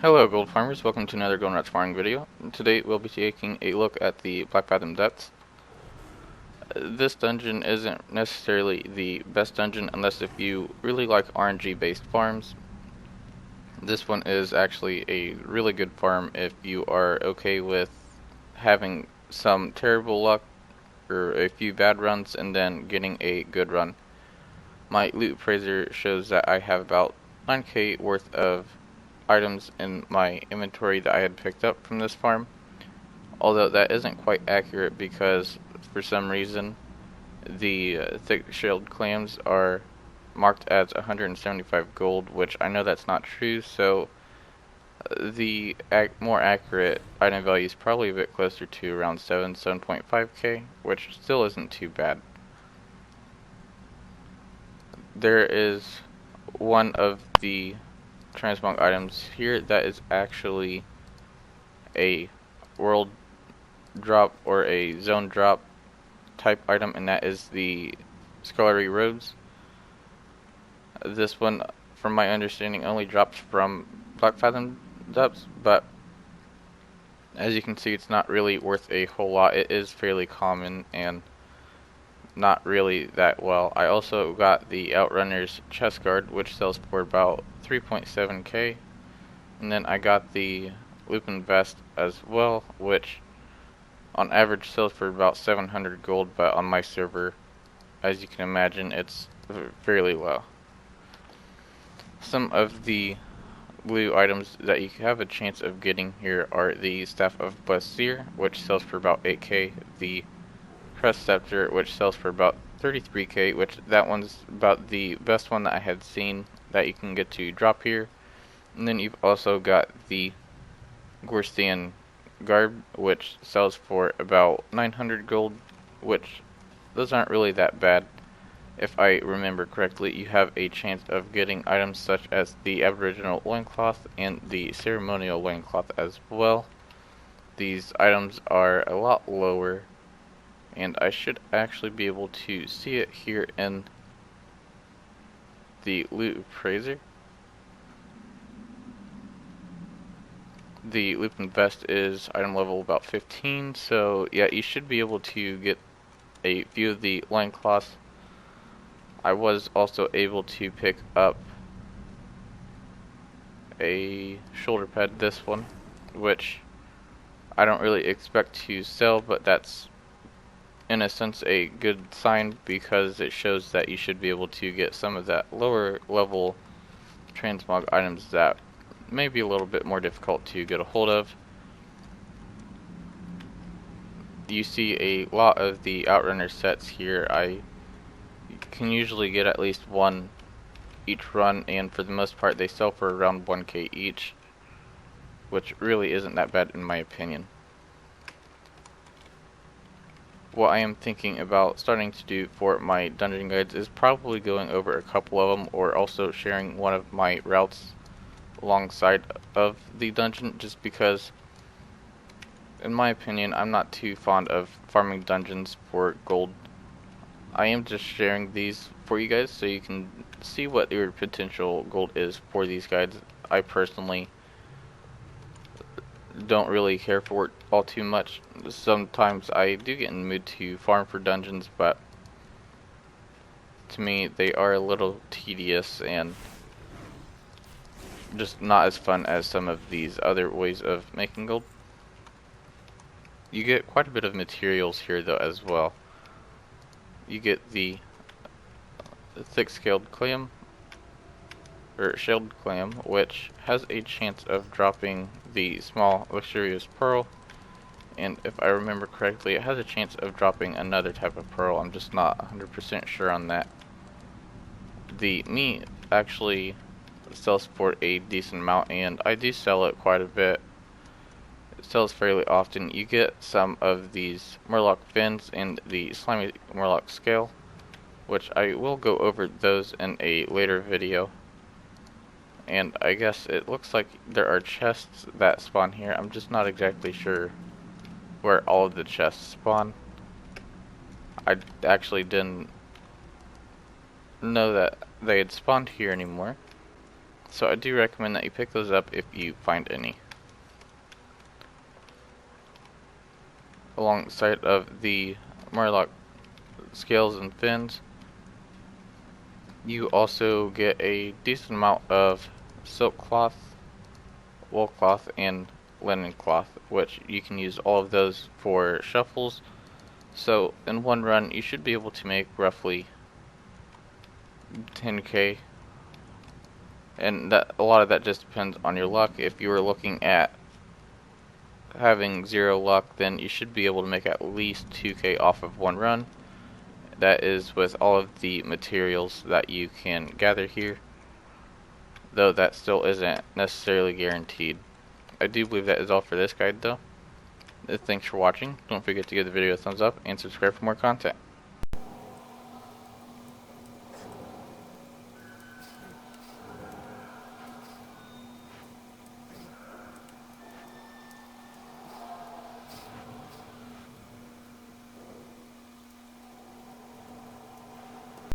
Hello gold farmers, welcome to another Golden Rats farming video. Today we'll be taking a look at the Blackfathom depths. This dungeon isn't necessarily the best dungeon unless if you really like RNG based farms. This one is actually a really good farm if you are okay with having some terrible luck or a few bad runs and then getting a good run. My loot appraiser shows that I have about 9k worth of items in my inventory that I had picked up from this farm, although that isn't quite accurate because for some reason the thick-shelled clams are marked as 175 gold, which I know that's not true, so the more accurate item value is probably a bit closer to around 7.5k, which still isn't too bad. There is one of the transmog items here that is actually a world drop or a zone drop type item, and that is the scholarly robes. This one, from my understanding, only drops from Blackfathom depths, but as you can see, it's not really worth a whole lot. It is fairly common and not really that well. I also got the Outrunner's chest guard, which sells for about 3.7k, and then I got the Lupin vest as well, which on average sells for about 700 gold, but on my server, as you can imagine, it's fairly low. Some of the blue items that you have a chance of getting here are the Staff of Basir, which sells for about 8k, the Crest Scepter, which sells for about 33k, which that one's about the best one that I had seen that you can get to drop here. And then you've also got the Gorstian Garb, which sells for about 900 gold, which those aren't really that bad. If I remember correctly, you have a chance of getting items such as the Aboriginal loincloth and the Ceremonial loincloth as well. These items are a lot lower, and I should actually be able to see it here in the loot appraiser. The Lupin vest is item level about 15, so yeah, you should be able to get a few of the loincloths. I was also able to pick up a shoulder pad, this one, which I don't really expect to sell, but that's in a sense a good sign because it shows that you should be able to get some of that lower level transmog items that may be a little bit more difficult to get a hold of. You see a lot of the Outrunner sets here. I can usually get at least one each run, and for the most part they sell for around 1k each, which really isn't that bad in my opinion. What I am thinking about starting to do for my dungeon guides is probably going over a couple of them, or also sharing one of my routes alongside of the dungeon, just because in my opinion I'm not too fond of farming dungeons for gold. I am just sharing these for you guys so you can see what your potential gold is for these guides. I personally don't really care for it all too much. Sometimes I do get in the mood to farm for dungeons, but to me they are a little tedious and just not as fun as some of these other ways of making gold. You get quite a bit of materials here though as well. You get the thick-scaled clam, or shelled clam, which has a chance of dropping the small luxurious pearl, and if I remember correctly, it has a chance of dropping another type of pearl. I'm just not 100% sure on that. The meat actually sells for a decent amount, and I do sell it quite a bit. It sells fairly often. You get some of these Murloc fins and the slimy Murloc scale, which I will go over those in a later video. And I guess it looks like there are chests that spawn here. I'm just not exactly sure where all of the chests spawn. I actually didn't know that they had spawned here anymore. So I do recommend that you pick those up if you find any. Alongside of the Murloc scales and fins, you also get a decent amount of silk cloth, wool cloth, and linen cloth, which you can use all of those for shuffles. So in one run you should be able to make roughly 10k, and that a lot of that just depends on your luck. If you were looking at having 0 luck, then you should be able to make at least 2k off of one run. That is with all of the materials that you can gather here, though that still isn't necessarily guaranteed. I do believe that is all for this guide though. Thanks for watching. Don't forget to give the video a thumbs up and subscribe for more content.